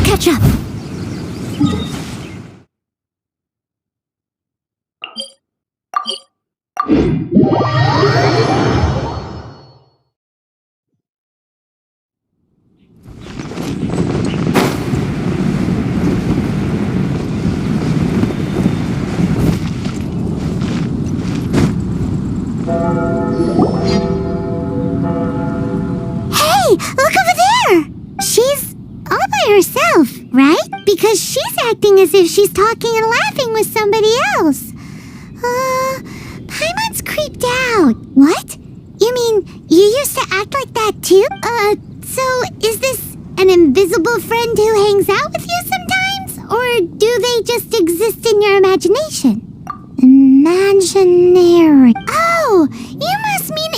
catch up. Hey, look over there! She's all by herself, right? Because she's acting as if she's talking and laughing with somebody else. Paimon's creeped out. What? You mean you used to act like that too? So is this an invisible friend who hangs out with you sometimes? Or do they just exist in your imagination? Imaginary. Oh, you must mean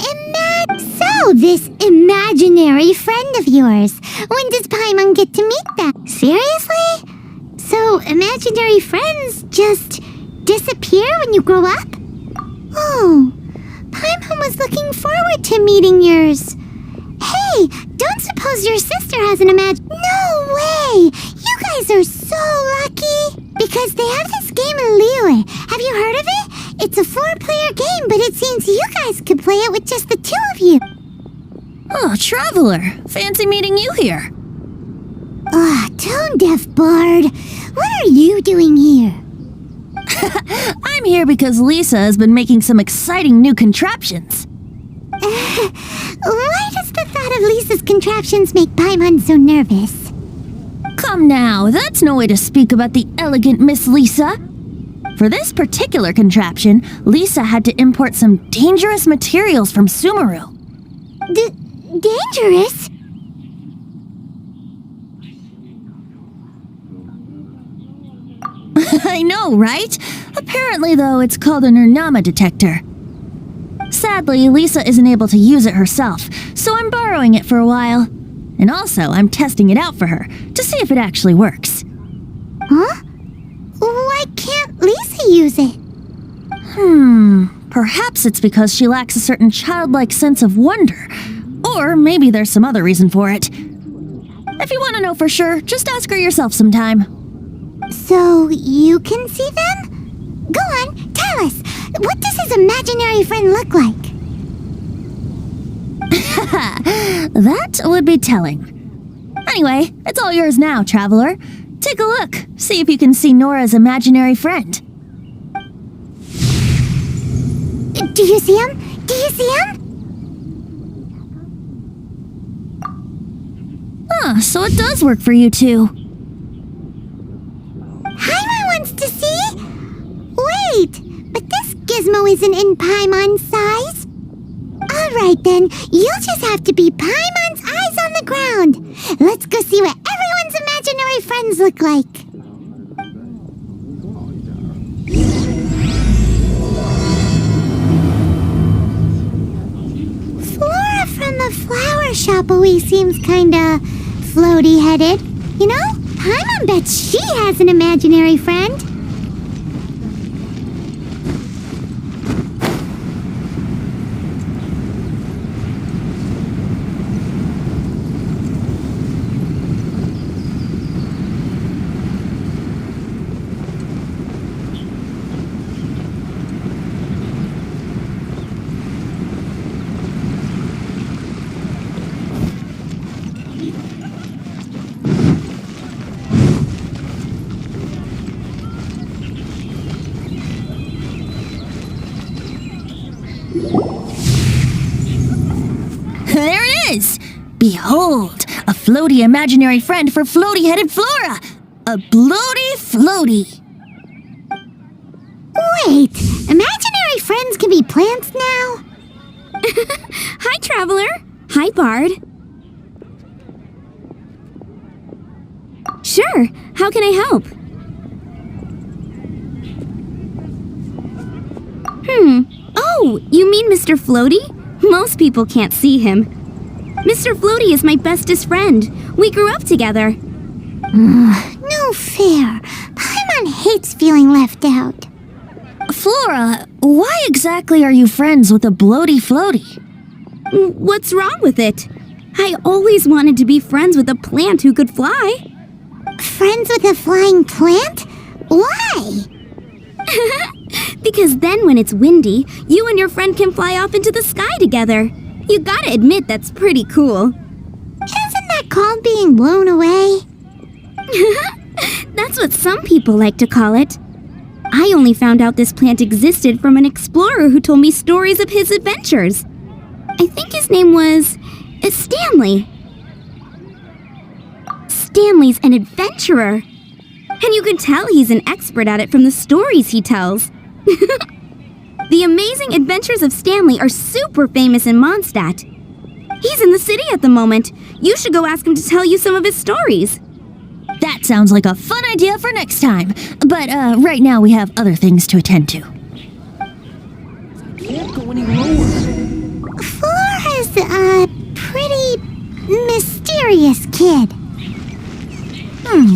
So, this imaginary friend of yours. When does Paimon get to meet them? Seriously? So, imaginary friends just disappear when you grow up? Oh, Paimon was looking forward to meeting yours. Hey, don't suppose your sister has an No way! You guys are so lucky! Because they have this game in Liyue. Have you heard of it? It's a 4-player game, but it seems you guys could play it with just the 2 of you. Oh, Traveler. Fancy meeting you here. Tone deaf bard. What are you doing here? I'm here because Lisa has been making some exciting new contraptions. Why does the thought of Lisa's contraptions make Paimon so nervous? Come now, that's no way to speak about the elegant Miss Lisa. For this particular contraption, Lisa had to import some dangerous materials from Sumeru. Dangerous? I know, right? Apparently, though, it's called an Urnama detector. Sadly, Lisa isn't able to use it herself, so I'm borrowing it for a while. And also, I'm testing it out for her, to see if it actually works. Huh? Why can't Lisa use it? Perhaps it's because she lacks a certain childlike sense of wonder. Or maybe there's some other reason for it. If you want to know for sure, just ask her yourself sometime. So, you can see them? Go on, tell us. What does his imaginary friend look like? That would be telling. Anyway, it's all yours now, Traveler. Take a look. See if you can see Nora's imaginary friend. Do you see him? Do you see him? So it does work for you two. Paimon wants to see? Wait, but this gizmo isn't in Paimon's size. Alright then, you'll just have to be Paimon's eyes on the ground. Let's go see what everyone's imaginary friends look like. Flora from the flower shop always seems kinda floaty-headed. You know, Paimon bets she has an imaginary friend. There it is! Behold, a floaty imaginary friend for floaty-headed Flora! A bloaty floaty! Wait, imaginary friends can be plants now? Hi, Traveler. Hi, Bard. Sure, how can I help? Oh, you mean Mr. Floaty? Most people can't see him. Mr. Floaty is my bestest friend. We grew up together. No fair. Paimon hates feeling left out. Flora, why exactly are you friends with a bloaty floaty? What's wrong with it? I always wanted to be friends with a plant who could fly. Friends with a flying plant? Why? Because then when it's windy, you and your friend can fly off into the sky together. You gotta admit that's pretty cool. Isn't that called being blown away? That's what some people like to call it. I only found out this plant existed from an explorer who told me stories of his adventures. I think his name was Stanley. Stanley's an adventurer. And you can tell he's an expert at it from the stories he tells. The amazing adventures of Stanley are super famous in Mondstadt. He's in the city at the moment. You should go ask him to tell you some of his stories. That sounds like a fun idea for next time. But right now we have other things to attend to. Can't go any lower. Flora's a pretty mysterious kid.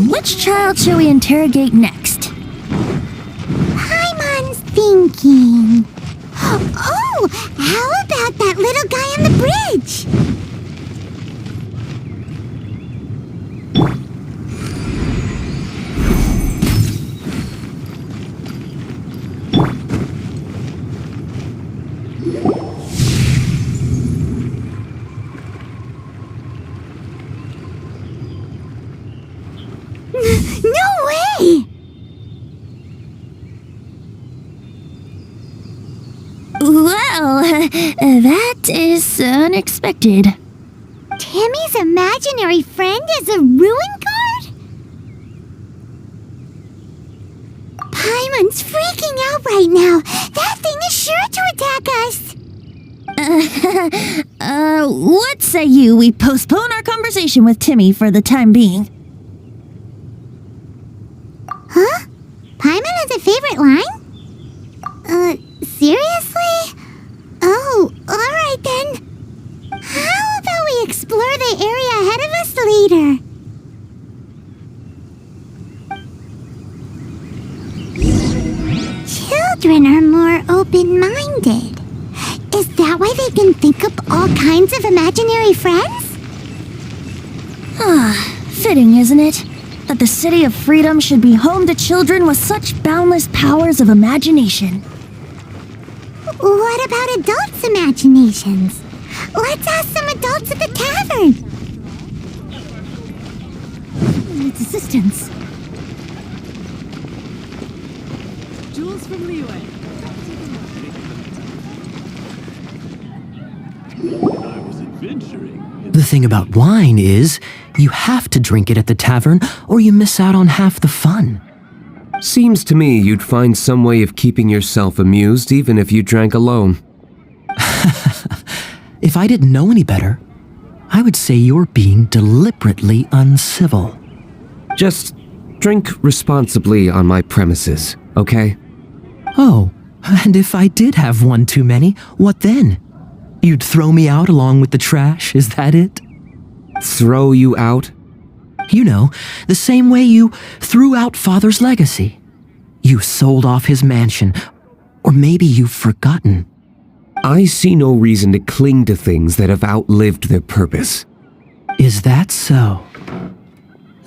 Which child shall we interrogate next? Paimon's thinking. Oh, how about that little guy on the bridge? No way! Well, that is unexpected. Timmy's imaginary friend is a ruin guard? Paimon's freaking out right now. That thing is sure to attack us. What say you we postpone our conversation with Timmy for the time being? Huh? Paimon has a favorite line? Seriously? Oh, alright then. How about we explore the area ahead of us later? Children are more open-minded. Is that why they can think up all kinds of imaginary friends? Fitting, isn't it? That the City of Freedom should be home to children with such boundless powers of imagination. What about adults' imaginations? Let's ask some adults at the tavern. Its assistance. Jules from Leeway. I was adventuring. The thing about wine is, you have to drink it at the tavern or you miss out on half the fun. Seems to me you'd find some way of keeping yourself amused even if you drank alone. If I didn't know any better, I would say you're being deliberately uncivil. Just drink responsibly on my premises, okay? Oh, and if I did have one too many, what then? You'd throw me out along with the trash, is that it? Throw you out? You know, the same way you threw out Father's legacy. You sold off his mansion, or maybe you've forgotten. I see no reason to cling to things that have outlived their purpose. Is that so?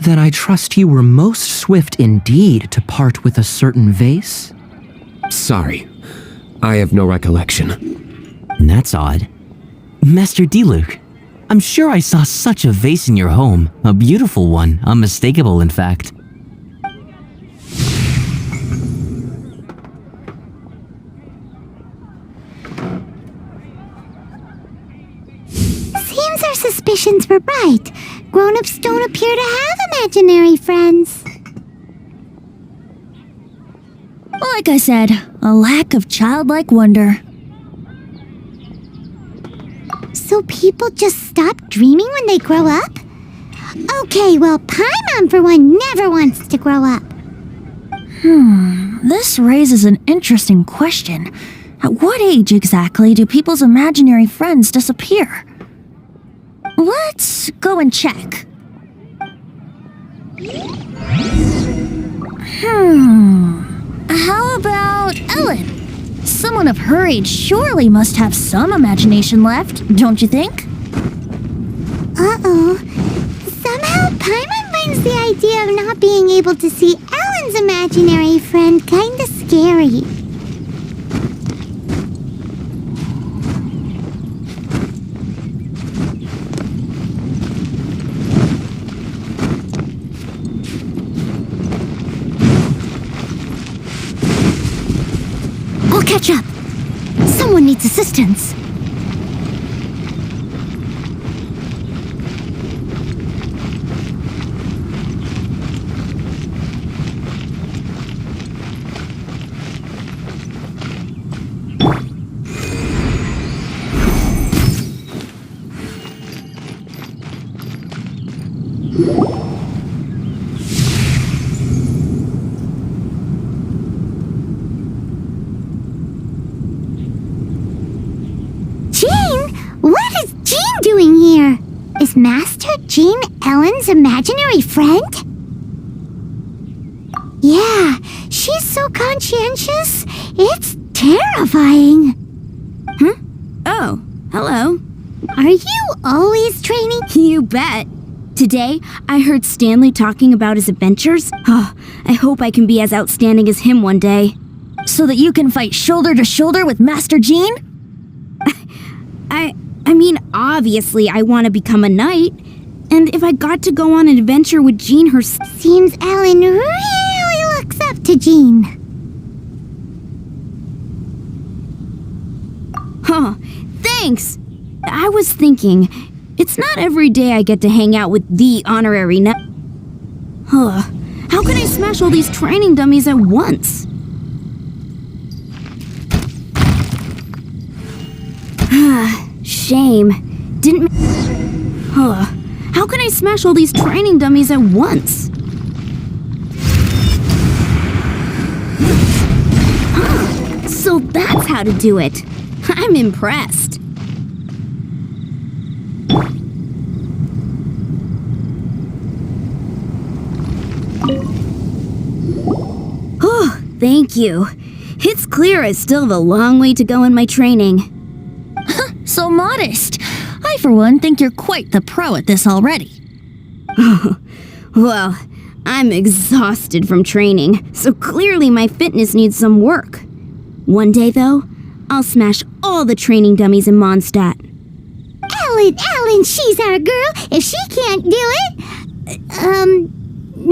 Then I trust you were most swift indeed to part with a certain vase? Sorry, I have no recollection. That's odd. Master D-Luke, I'm sure I saw such a vase in your home. A beautiful one, unmistakable in fact. Seems our suspicions were right. Grown-ups don't appear to have imaginary friends. Like I said, a lack of childlike wonder. So people just stop dreaming when they grow up? Okay, well, Paimon for one never wants to grow up. This raises an interesting question. At what age exactly do people's imaginary friends disappear? Let's go and check. How about Ellen? Someone of her age surely must have some imagination left, don't you think? Uh-oh. Somehow Paimon finds the idea of not being able to see Ellen's imaginary friend kinda scary. I'll catch up. Someone needs assistance. What is Jean doing here? Is Master Jean Ellen's imaginary friend? Yeah, she's so conscientious. It's terrifying. Oh, hello. Are you always training? You bet. Today, I heard Stanley talking about his adventures. Oh, I hope I can be as outstanding as him one day. So that you can fight shoulder to shoulder with Master Jean? I mean, obviously I want to become a knight. And if I got to go on an adventure with Jean herself... Seems Ellen really looks up to Jean. Huh, thanks! I was thinking, it's not every day I get to hang out with the honorary knight. Huh, how can I smash all these training dummies at once? Shame. Didn't... Huh, how can I smash all these training dummies at once? So that's how to do it. I'm impressed. Oh, thank you. It's clear I still have a long way to go in my training. So modest. I, for one, think you're quite the pro at this already. Well, I'm exhausted from training, so clearly my fitness needs some work. One day, though, I'll smash all the training dummies in Mondstadt. Ellen, she's our girl. If she can't do it,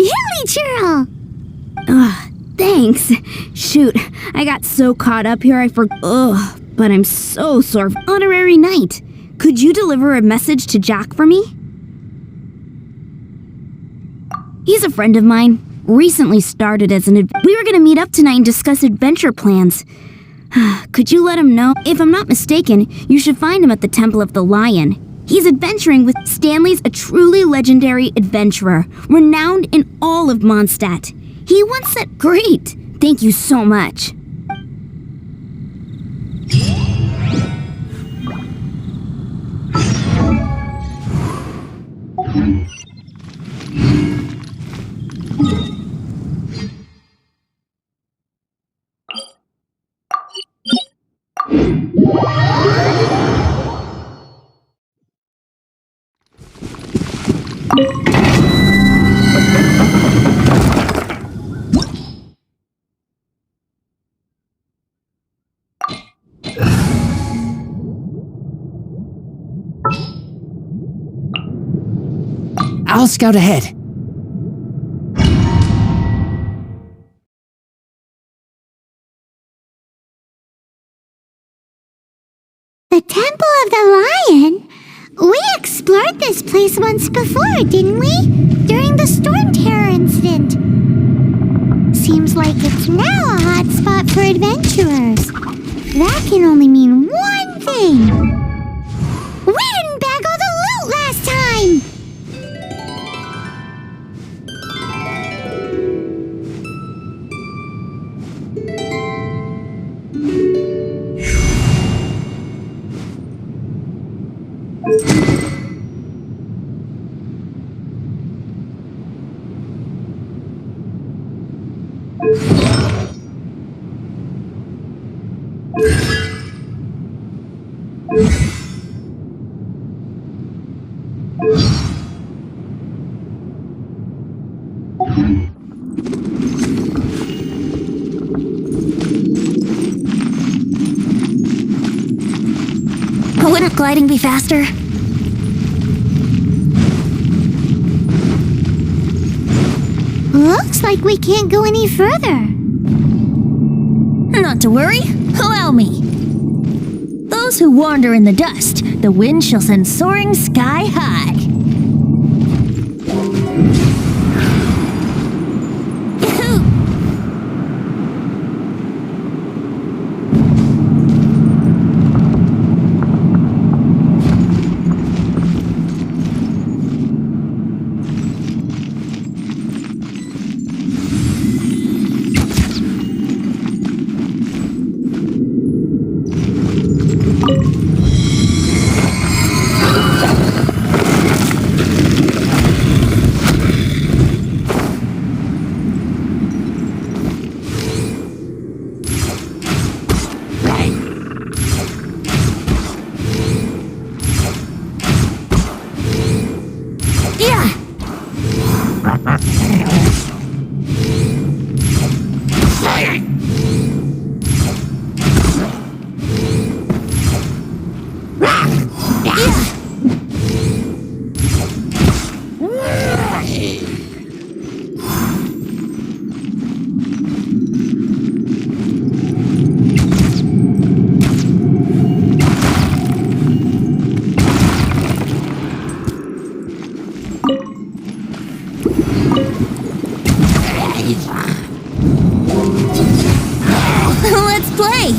Hilly Churl. Thanks. Shoot, I got so caught up here I forgot. Ugh, but I'm so sore. Honorary knight, could you deliver a message to Jack for me? He's a friend of mine. Recently started as we were gonna meet up tonight and discuss adventure plans. Could you let him know? If I'm not mistaken, you should find him at the Temple of the Lion. He's adventuring with Stanley's a truly legendary adventurer, renowned in all of Mondstadt. He once said, "Great, thank you so much." I'll scout ahead. The Temple of the Lion? We explored this place once before, didn't we? During the Storm Terror incident. Seems like it's now a hot spot for adventurers. That can only mean one thing. We didn't bag all the loot last time! gliding be faster? Looks like we can't go any further. Not to worry, allow me. Those who wander in the dust, the wind shall send soaring sky high. Yahoo! Let's play!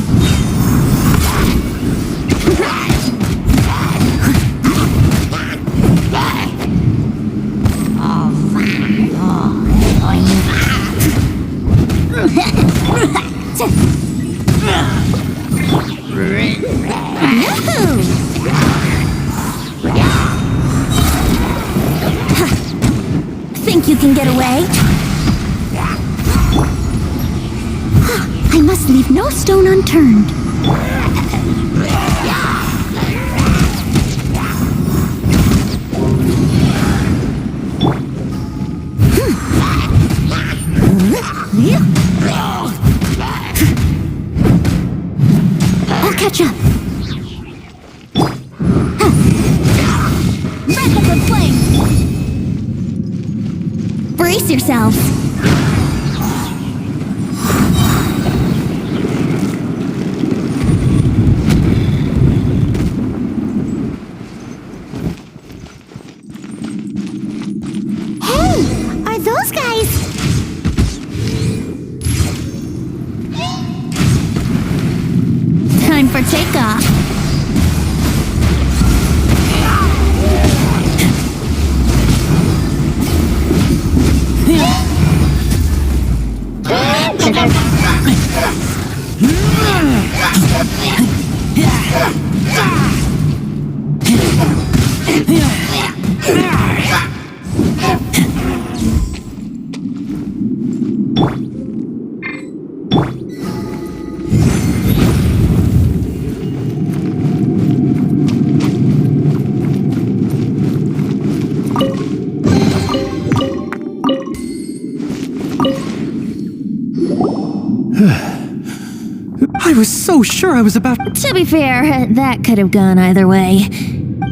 Think you can get away? I must leave no stone unturned. I'll catch up. Wrap up the flame! Brace yourselves! Are those guys? Time for takeoff. I was so sure I was about... To be fair, that could have gone either way.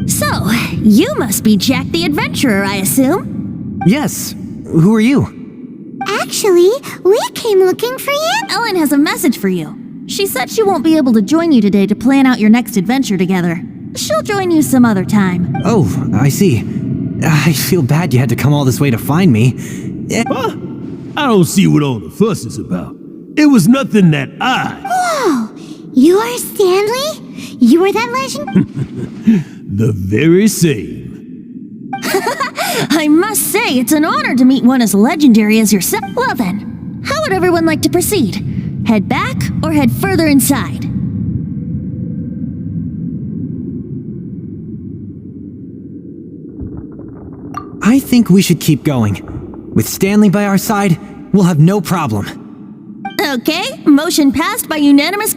So, you must be Jack the Adventurer, I assume? Yes. Who are you? Actually, we came looking for you. Ellen has a message for you. She said she won't be able to join you today to plan out your next adventure together. She'll join you some other time. Oh, I see. I feel bad you had to come all this way to find me. Huh? I don't see what all the fuss is about. It was nothing that Whoa! You are Stanley? You were that legend? the very same. I must say, it's an honor to meet one as legendary as yourself. Well then, how would everyone like to proceed? Head back or head further inside? I think we should keep going. With Stanley by our side, we'll have no problem. Okay, motion passed by unanimous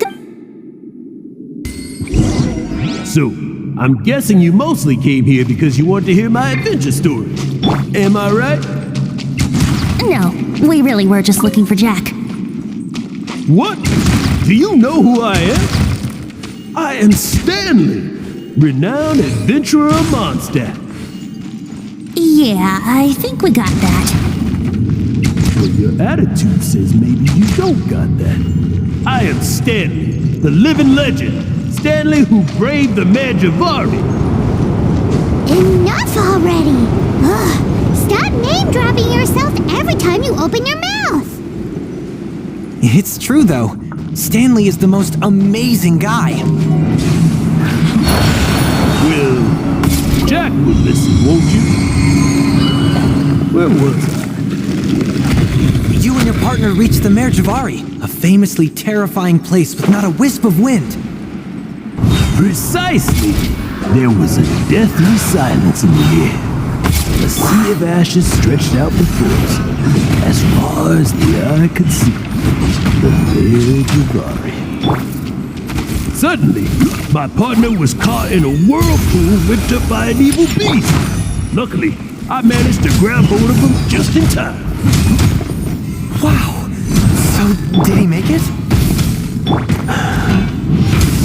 So, I'm guessing you mostly came here because you want to hear my adventure story. Am I right? No, we really were just looking for Jack. What? Do you know who I am? I am Stanley, renowned adventurer of Mondstadt. Yeah, I think we got that. Well, your attitude says maybe you don't got that. I am Stanley, the living legend. Stanley who braved the Mangiavari. Enough already! Ugh, stop name-dropping yourself every time you open your mouth! It's true, though. Stanley is the most amazing guy. Well, Jack will listen, won't you? Where was I? You and your partner reached the Mangiavari, a famously terrifying place with not a wisp of wind. Precisely. There was a deathly silence in the air. A sea of ashes stretched out before us, as far as the eye could see. The Mangiavari. Suddenly, my partner was caught in a whirlpool whipped up by an evil beast. Luckily, I managed to grab hold of him just in time. Wow. So, did he make it?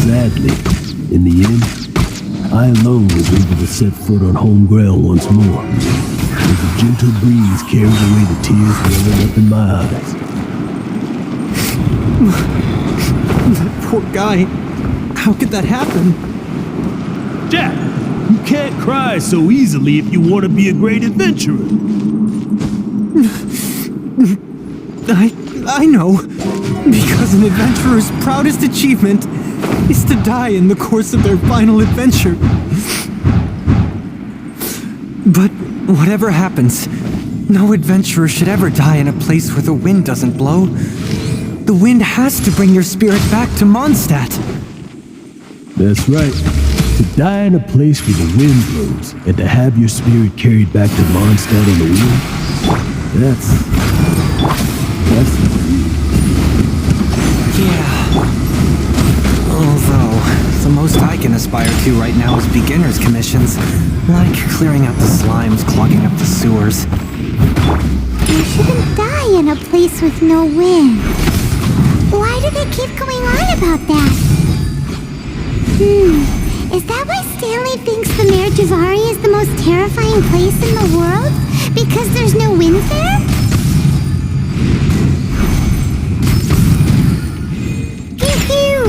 Sadly, in the end, I alone was able to set foot on home ground once more. As a gentle breeze carried away the tears welling up in my eyes. That poor guy. How could that happen? Jack, you can't cry so easily if you want to be a great adventurer. I know. Because an adventurer's proudest achievement is to die in the course of their final adventure. But whatever happens, no adventurer should ever die in a place where the wind doesn't blow. The wind has to bring your spirit back to Mondstadt. That's right. To die in a place where the wind blows and to have your spirit carried back to Mondstadt on the wind, that's Yeah. Although, the most I can aspire to right now is beginner's commissions, like clearing out the slimes, clogging up the sewers. You shouldn't die in a place with no wind. Why do they keep going on about that? Is that why Stanley thinks the Mangiavari is the most terrifying place in the world? Because there's no wind there? Pew-pew!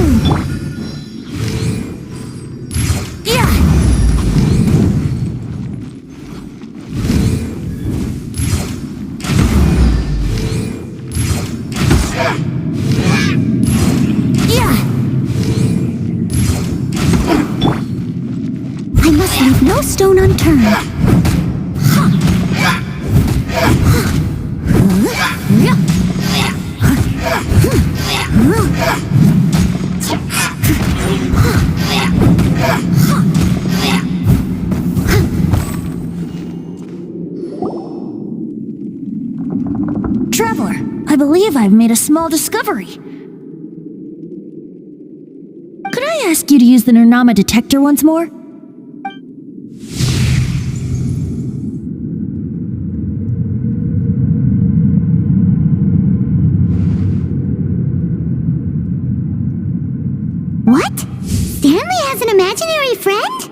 Yeah! I must leave no stone unturned. Traveler, I believe I've made a small discovery. Could I ask you to use the Nernama detector once more? What? Stanley has an imaginary friend?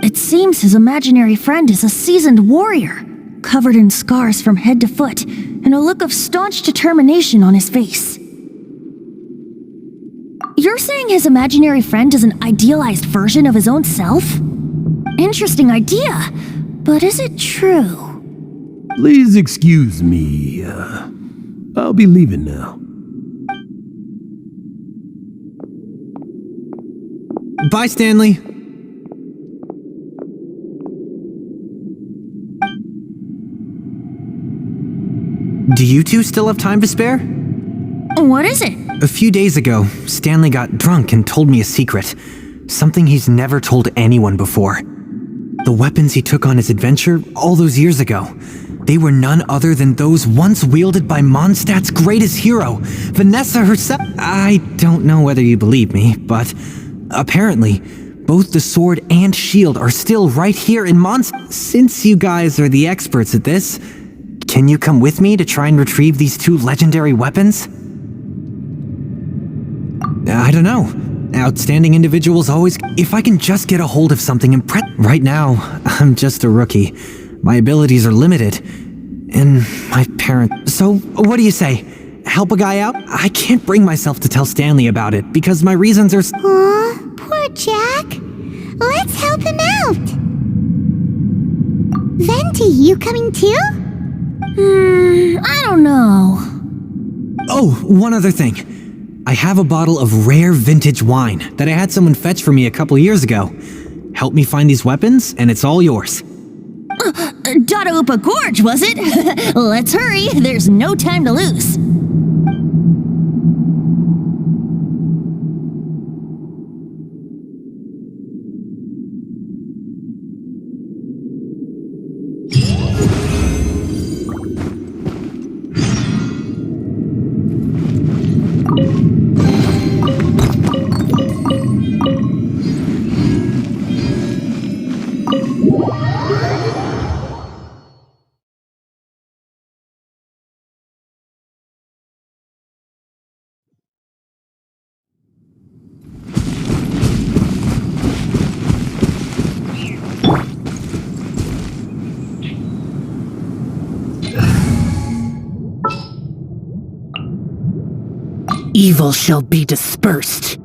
It seems his imaginary friend is a seasoned warrior, covered in scars from head to foot, and a look of staunch determination on his face. You're saying his imaginary friend is an idealized version of his own self? Interesting idea, but is it true? Please excuse me. I'll be leaving now. Bye, Stanley. Do you two still have time to spare? What is it? A few days ago, Stanley got drunk and told me a secret. Something he's never told anyone before. The weapons he took on his adventure all those years ago, they were none other than those once wielded by Mondstadt's greatest hero, Vanessa herself. I don't know whether you believe me, but apparently, both the sword and shield are still right here in Mondstadt. Since you guys are the experts at this, can you come with me to try and retrieve these two legendary weapons? I don't know. outstanding individuals always... If I can just get a hold of something and Right now, I'm just a rookie. My abilities are limited. And my parent... So, what do you say? Help a guy out? I can't bring myself to tell Stanley about it, because my reasons are... Aw, poor Jack. Let's help him out. Venti, you coming too? I don't know. Oh, one other thing. I have a bottle of rare vintage wine that I had someone fetch for me a couple years ago. Help me find these weapons, and it's all yours. Dadaupa Gorge, was it? Let's hurry. There's no time to lose. Evil shall be dispersed.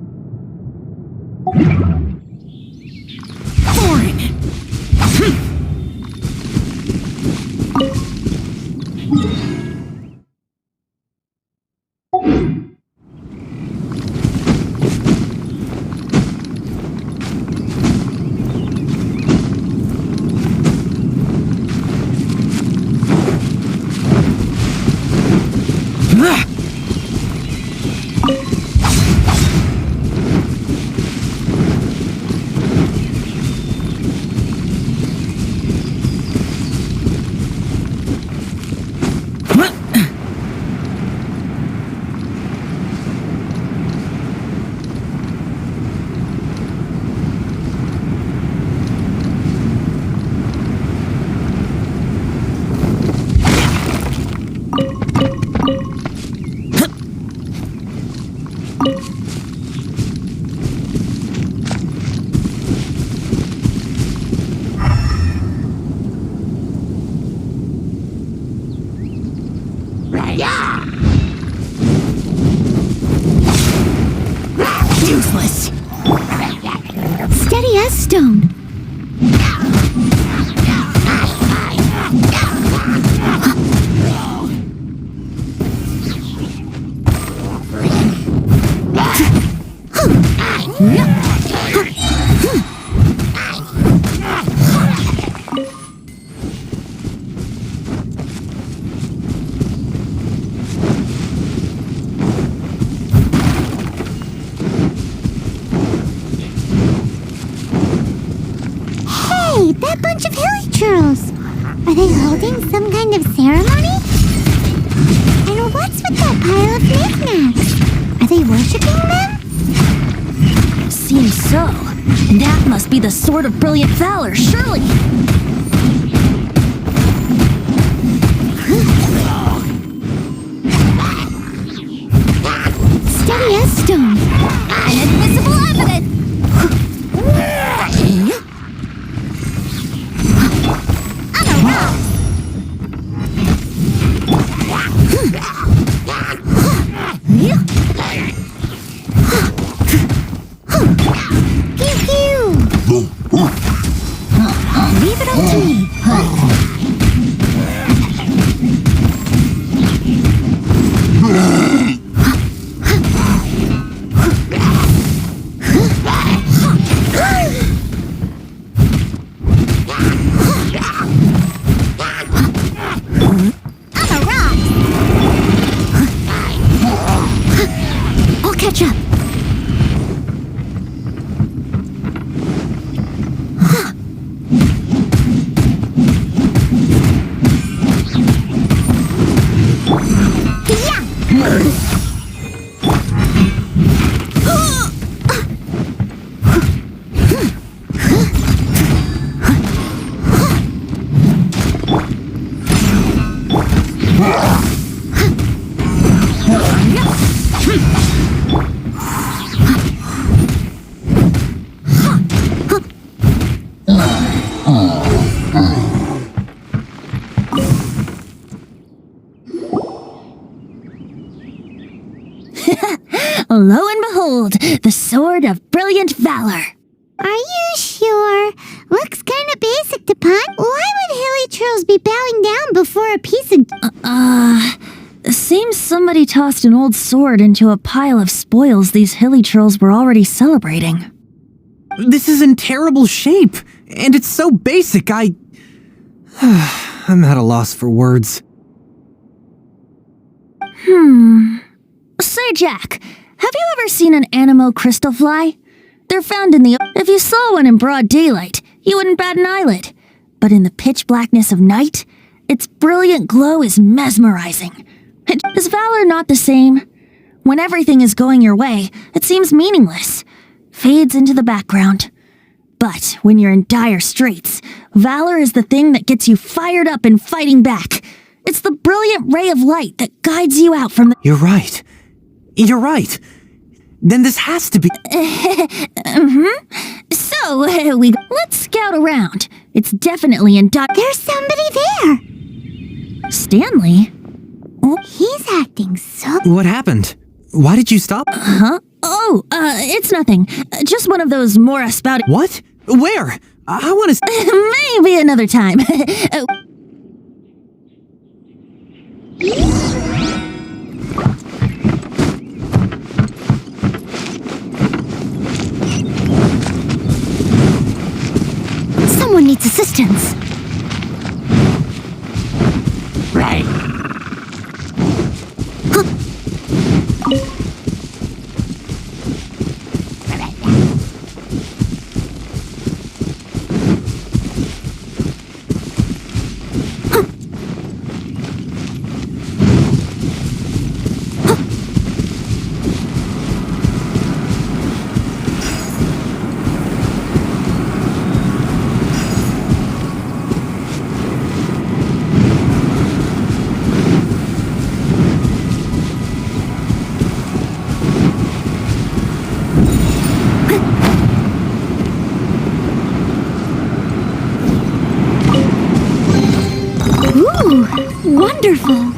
Useless. Steady as stone. Hey, that bunch of hilly churls. Are they holding some kind of ceremony? And what's with that pile of knickknacks? Are they worshipping them? Seems so. That must be the Sword of Brilliant Valor, surely. Steady as stone. Inadmissible evidence! I'm a rock! Pew pew! Leave it up to me. I'll catch up. the Sword of Brilliant Valor. Are you sure? Looks kinda basic to Pot. Why would hilly trolls be bowing down before a piece of... Seems somebody tossed an old sword into a pile of spoils these hilly trolls were already celebrating. This is in terrible shape, and it's so basic, I'm at a loss for words. Say, Jack, have you ever seen an anemo crystal fly? They're found in the... If you saw one in broad daylight, you wouldn't bat an eyelid. But in the pitch blackness of night, its brilliant glow is mesmerizing. Is valor not the same? When everything is going your way, it seems meaningless, fades into the background. But when you're in dire straits, valor is the thing that gets you fired up and fighting back. It's the brilliant ray of light that guides you out from the... You're right. You're right. Then this has to be... So, let's scout around. It's definitely in There's somebody there! Stanley? He's acting so... What happened? Why did you stop? It's nothing. Just one of those more spouty... What? Where? I want to... Maybe another time. Someone needs assistance. Right. Wonderful.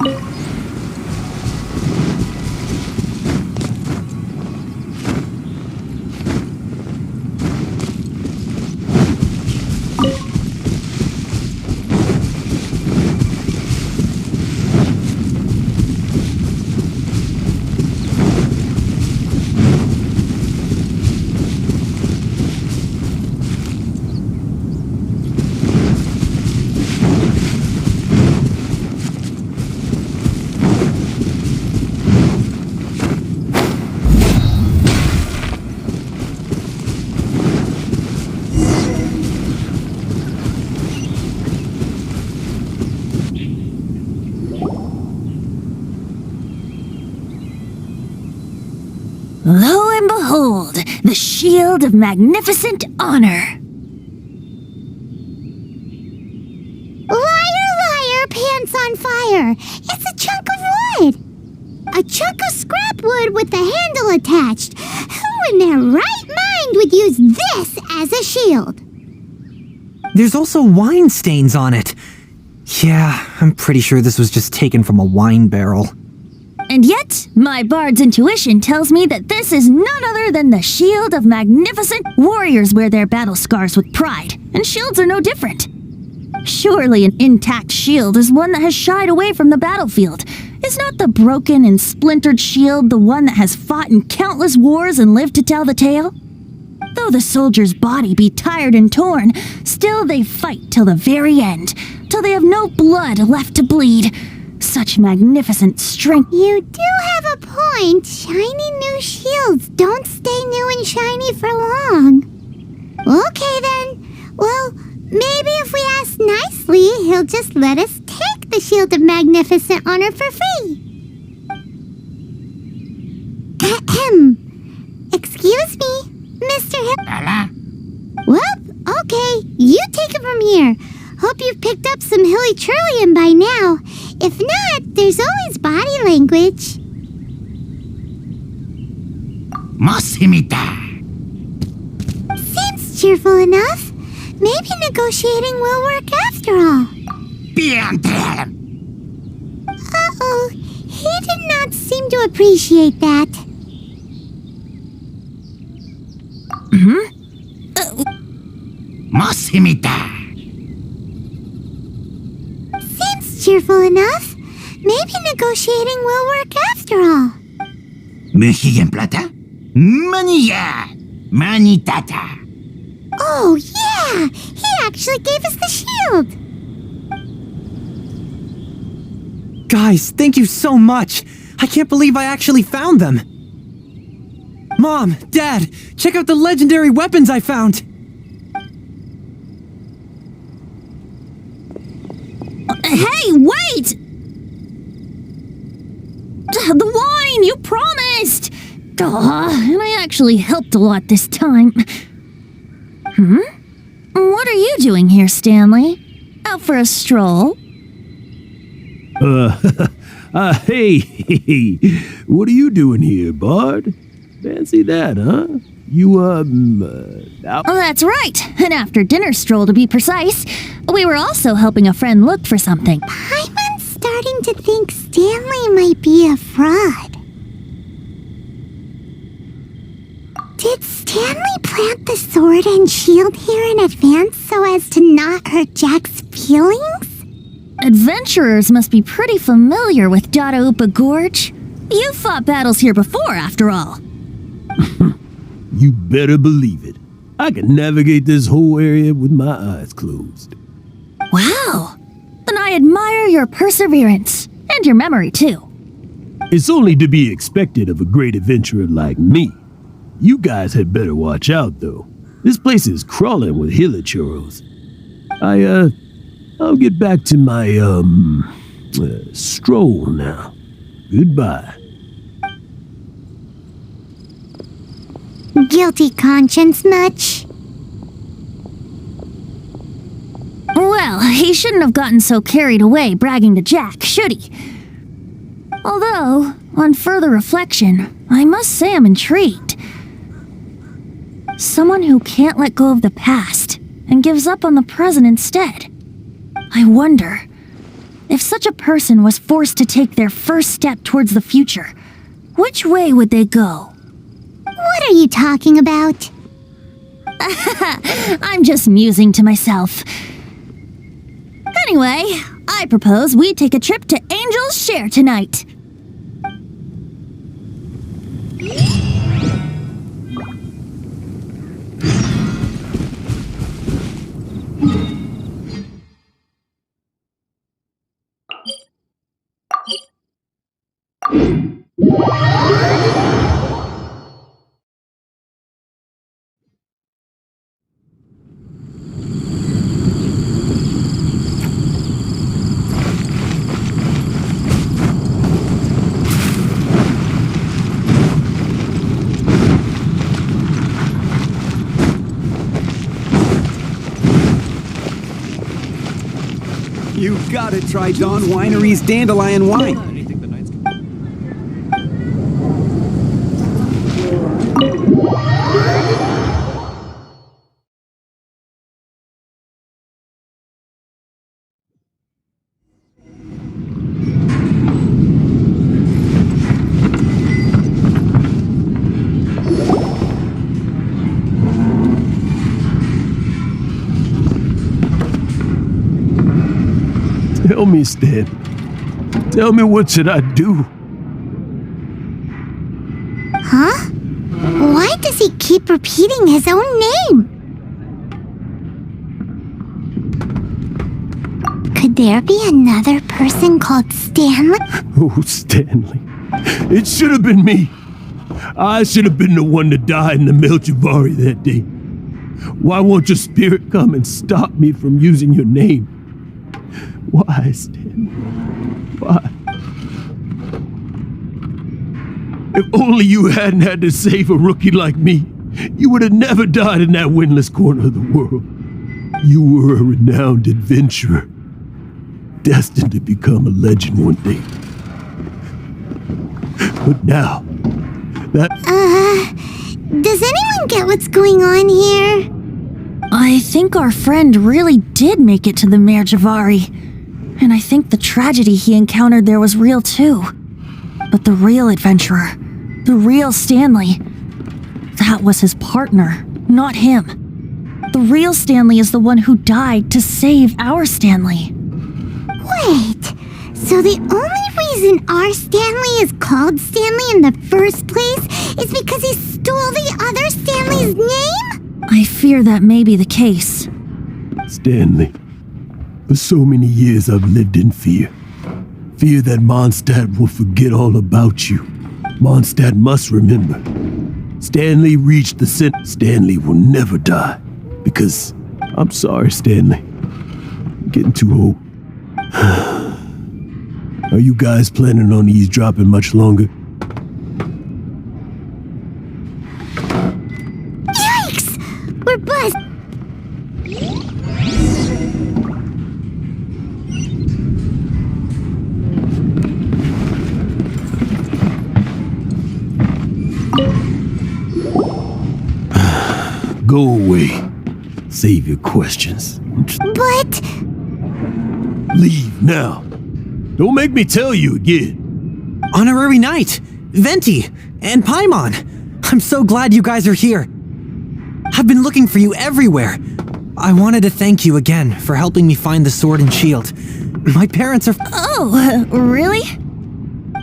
Lo and behold, the shield of magnificent honor. Liar, liar, pants on fire. It's a chunk of wood. A chunk of scrap wood with the handle attached. Who in their right mind would use this as a shield? There's also wine stains on it. Yeah, I'm pretty sure this was just taken from a wine barrel. And yet, my bard's intuition tells me that this is none other than the shield of magnificent... Warriors wear their battle scars with pride, and shields are no different. Surely an intact shield is one that has shied away from the battlefield. Is not the broken and splintered shield the one that has fought in countless wars and lived to tell the tale? Though the soldier's body be tired and torn, still they fight till the very end, till they have no blood left to bleed. Such magnificent strength. You do have a point. Shiny new shields don't stay new and shiny for long. Okay then. Well, maybe if we ask nicely, he'll just let us take the Shield of Magnificent Honor for free. Excuse me, Mr. Well, okay. You take it from here. Hope you've picked up some hilly trillium by now. If not, there's always body language. Seems cheerful enough. Maybe negotiating will work after all. Uh-oh, he did not seem to appreciate that. Seems cheerful enough. Maybe negotiating will work after all. ¿Mexicana plata? Manilla. Manitata. Oh, yeah! He actually gave us the shield! Guys, thank you so much! I can't believe I actually found them! Mom, Dad, check out the legendary weapons I found! Hey, wait! The wine, you promised! And I actually helped a lot this time. What are you doing here, Stanley? Out for a stroll? Hey, what are you doing here, Bard? Fancy that, huh? You, out? Oh, that's right. An after-dinner stroll, to be precise. We were also helping a friend look for something. Paimon's starting to think Stanley might be a fraud. Did Stanley plant the sword and shield here in advance so as to not hurt Jack's feelings? Adventurers must be pretty familiar with Dadaupa Gorge. You've fought battles here before, after all. You better believe it. I can navigate this whole area with my eyes closed. Wow. Then I admire your perseverance. And your memory, too. It's only to be expected of a great adventurer like me. You guys had better watch out, though. This place is crawling with hilichurros. I'll get back to my, stroll now. Goodbye. Guilty conscience much? Well, he shouldn't have gotten so carried away bragging to Jack, should he? Although, on further reflection, I must say I'm intrigued. Someone who can't let go of the past and gives up on the present instead. I wonder, if such a person was forced to take their first step towards the future, which way would they go? What are you talking about? I'm just musing to myself. Anyway, I propose we take a trip to Angel's Share tonight. You've got to try Dawn Winery's Dandelion Wine. Tell me, Stan. Tell me, what should I do? Huh? Why does he keep repeating his own name? Could there be another person called Stanley? Oh, Stanley. It should have been me. I should have been the one to die in the Melchivari that day. Why won't your spirit come and stop me from using your name? Why, Stanley? Why? If only you hadn't had to save a rookie like me, you would have never died in that windless corner of the world. You were a renowned adventurer, destined to become a legend one day. But now, does anyone get what's going on here? I think our friend really did make it to the Merjavari. And I think the tragedy he encountered there was real too. But the real adventurer, the real Stanley, that was his partner, not him. The real Stanley is the one who died to save our Stanley. Wait, so the only reason our Stanley is called Stanley in the first place is because he stole the other Stanley's name? I fear that may be the case. Stanley, for so many years I've lived in fear. Fear that Mondstadt will forget all about you. Mondstadt must remember. Stanley reached the center. Stanley will never die. Because, I'm sorry, Stanley. I'm getting too old. Are you guys planning on eavesdropping much longer? Yikes! We're buzzed. Go away. Save your questions. But... Leave now. Don't make me tell you again. Honorary Knight, Venti, and Paimon. I'm so glad you guys are here. I've been looking for you everywhere. I wanted to thank you again for helping me find the sword and shield. My parents are... Oh, really?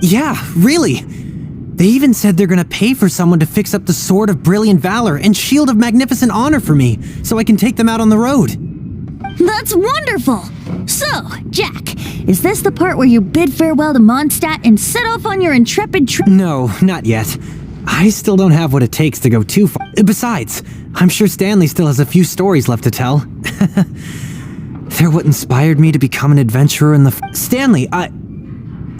Yeah, really. They even said they're gonna pay for someone to fix up the Sword of Brilliant Valor and Shield of Magnificent Honor for me, so I can take them out on the road. That's wonderful! So, Jack, is this the part where you bid farewell to Mondstadt and set off on your intrepid trip? No, not yet. I still don't have what it takes to go too far. Besides, I'm sure Stanley still has a few stories left to tell. They're what inspired me to become an adventurer in the... Stanley,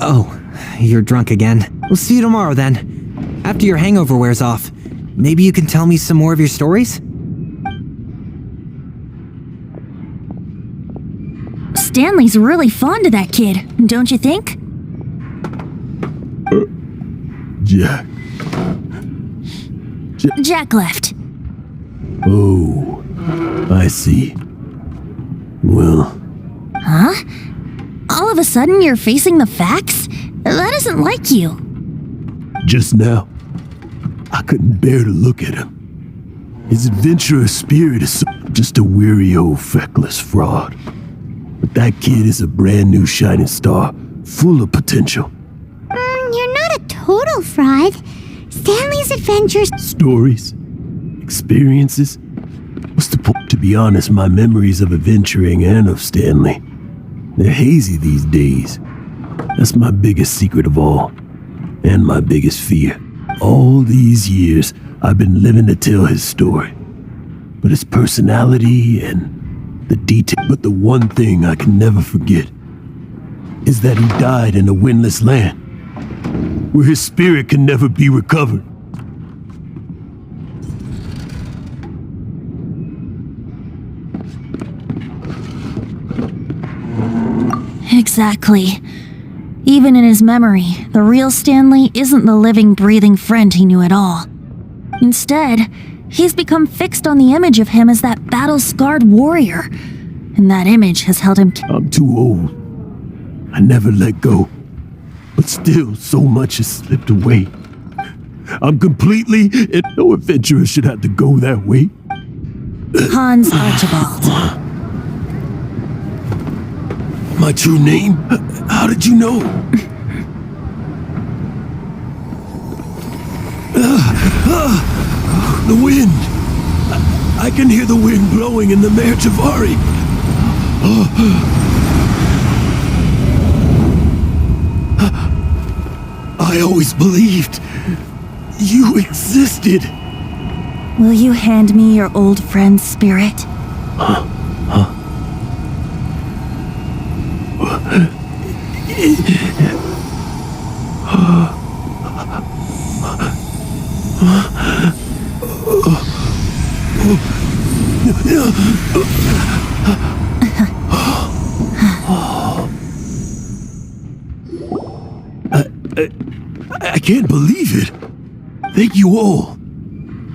Oh, you're drunk again. We'll see you tomorrow then. After your hangover wears off, maybe you can tell me some more of your stories? Stanley's really fond of that kid, don't you think? Jack. Jack left. Oh, I see. Well... Huh? All of a sudden you're facing the facts? That isn't like you. Just now, I couldn't bear to look at him. His adventurous spirit is just a weary old feckless fraud. But that kid is a brand new shining star, full of potential. You're not a total fraud. Stanley's adventures... Stories? Experiences? What's the point? To be honest, my memories of adventuring and of Stanley, they're hazy these days. That's my biggest secret of all, and my biggest fear. All these years, I've been living to tell his story. But his personality and the detail. But the one thing I can never forget is that he died in a windless land, where his spirit can never be recovered. Exactly. Even in his memory, the real Stanley isn't the living, breathing friend he knew at all. Instead, he's become fixed on the image of him as that battle-scarred warrior, and that image has held him... I'm too old. I never let go. But still, so much has slipped away. I'm completely... and no adventurer should have to go that way. Hans Archibald. My true name? How did you know? The wind! I can hear the wind blowing in the Mare Javari. I always believed you existed. Will you hand me your old friend's spirit? I can't believe it. Thank you all.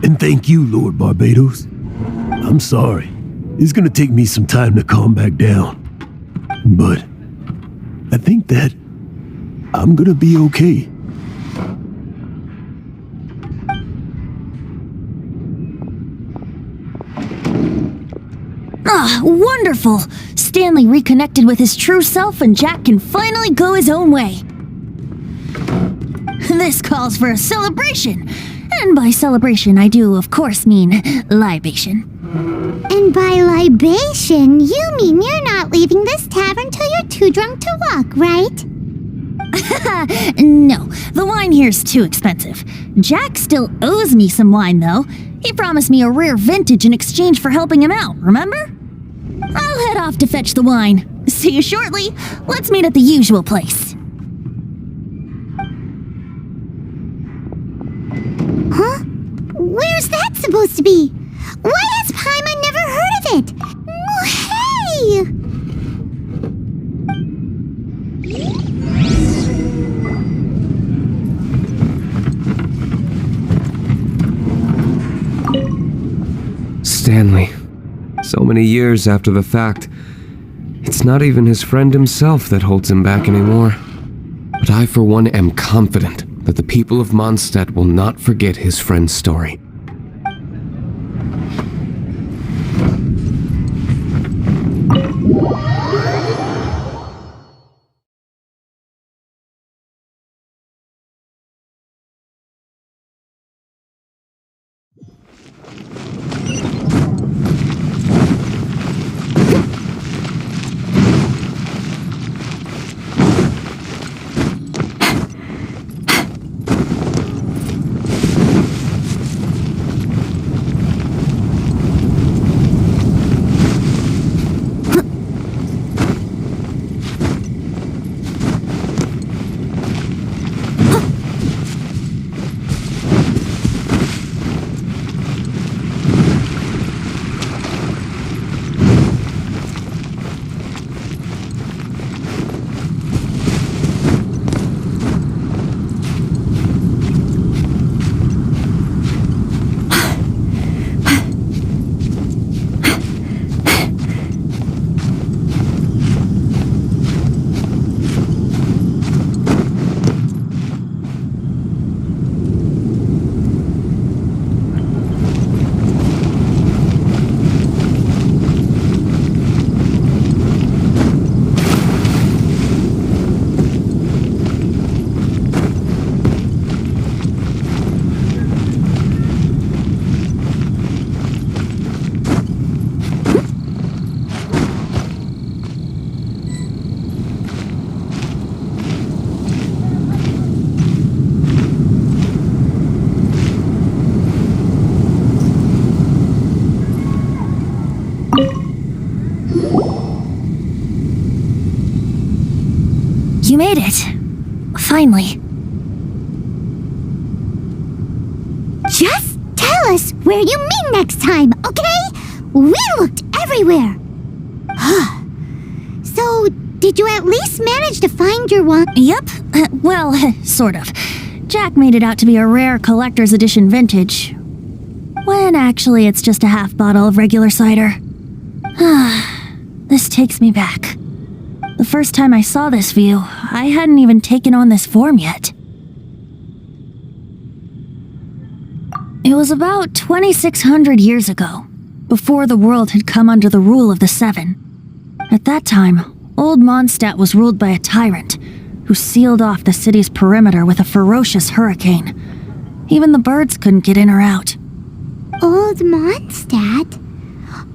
And thank you, Lord Barbados. I'm sorry. It's gonna take me some time to calm back down. But I think that I'm gonna be okay. Wonderful! Stanley reconnected with his true self and Jack can finally go his own way. This calls for a celebration. And by celebration, I do, of course, mean libation. And by libation, you mean you're not leaving this tavern till you're too drunk to walk, right? No, the wine here's too expensive. Jack still owes me some wine, though. He promised me a rare vintage in exchange for helping him out, remember? I'll head off to fetch the wine. See you shortly. Let's meet at the usual place. Huh? Where's that supposed to be? Why has Paimon never heard of it? Hey! Stanley. So many years after the fact. It's not even his friend himself that holds him back anymore. But I, for one, am confident that the people of Mondstadt will not forget his friend's story. You made it. Finally. Just tell us where you mean next time, okay? We looked everywhere. So, did you at least manage to find your wine? Yep. Well, sort of. Jack made it out to be a rare collector's edition vintage. When actually it's just a half bottle of regular cider. This takes me back. The first time I saw this view, I hadn't even taken on this form yet. It was about 2,600 years ago, before the world had come under the rule of the Seven. At that time, old Mondstadt was ruled by a tyrant who sealed off the city's perimeter with a ferocious hurricane. Even the birds couldn't get in or out. Old Mondstadt?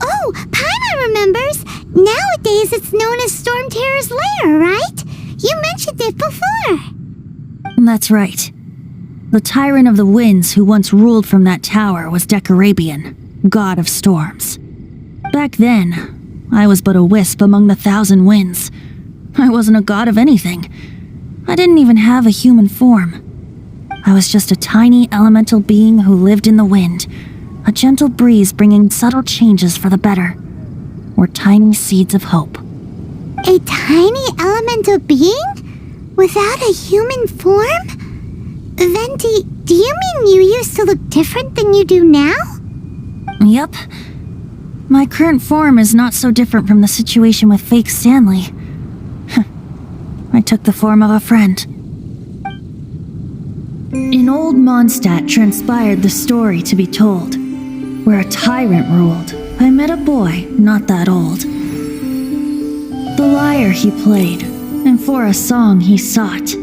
Oh, Paimon remembers! Nowadays it's known as Storm Terror's lair, right? You mentioned it before. That's right. The tyrant of the winds who once ruled from that tower was Decarabian, god of storms. Back then, I was but a wisp among the thousand winds. I wasn't a god of anything. I didn't even have a human form. I was just a tiny elemental being who lived in the wind, a gentle breeze bringing subtle changes for the better, or tiny seeds of hope. A tiny elemental being? Without a human form? Venti, do you mean you used to look different than you do now? Yep. My current form is not so different from the situation with fake Stanley. I took the form of a friend. In old Mondstadt transpired the story to be told. Where a tyrant ruled, I met a boy not that old. The lyre he played, and for a song he sought.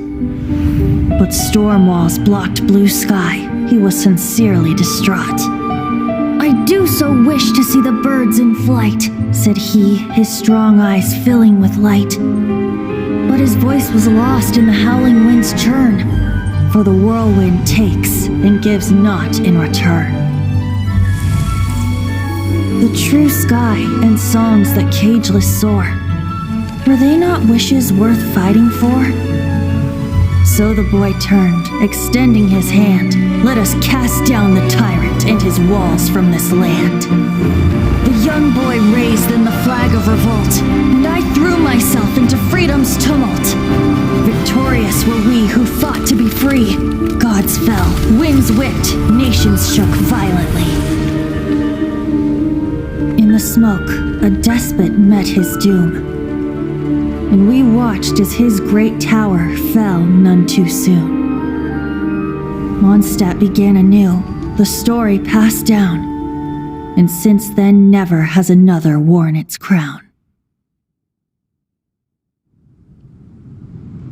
But storm walls blocked blue sky, he was sincerely distraught. "I do so wish to see the birds in flight," said he, his strong eyes filling with light. But his voice was lost in the howling wind's churn, for the whirlwind takes and gives not in return. The true sky and songs that cageless soar, were they not wishes worth fighting for? So the boy turned, extending his hand. "Let us cast down the tyrant and his walls from this land." The young boy raised then the flag of revolt, and I threw myself into freedom's tumult. Victorious were we who fought to be free. Gods fell, winds whipped, nations shook violently. In the smoke, a despot met his doom, and we watched as his great tower fell none too soon. Mondstadt began anew, the story passed down, and since then never has another worn its crown.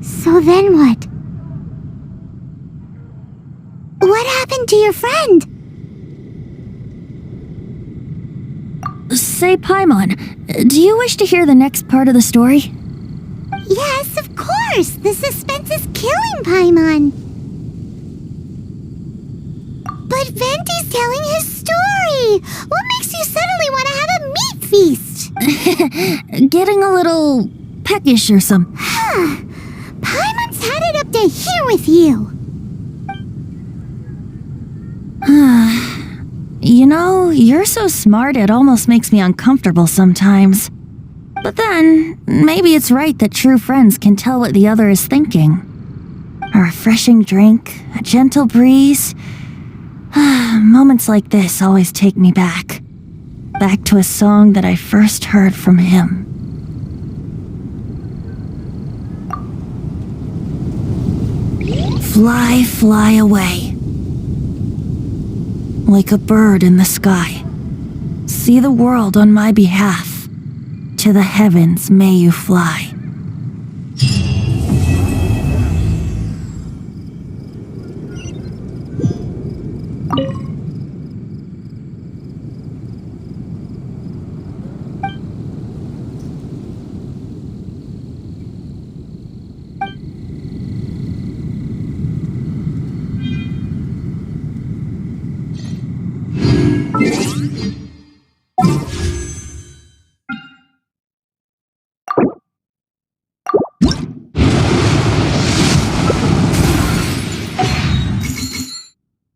So then what? What happened to your friend? Say, Paimon, do you wish to hear the next part of the story? Yes, of course! The suspense is killing Paimon! But Venti's telling his story! What makes you suddenly want to have a meat feast? Getting a little peckish or something. Paimon's had it up to here with you! You know, you're so smart it almost makes me uncomfortable sometimes. But then, maybe it's right that true friends can tell what the other is thinking. A refreshing drink, a gentle breeze. Moments like this always take me back. Back to a song that I first heard from him. Fly, fly away. Like a bird in the sky. See the world on my behalf. To the heavens may you fly.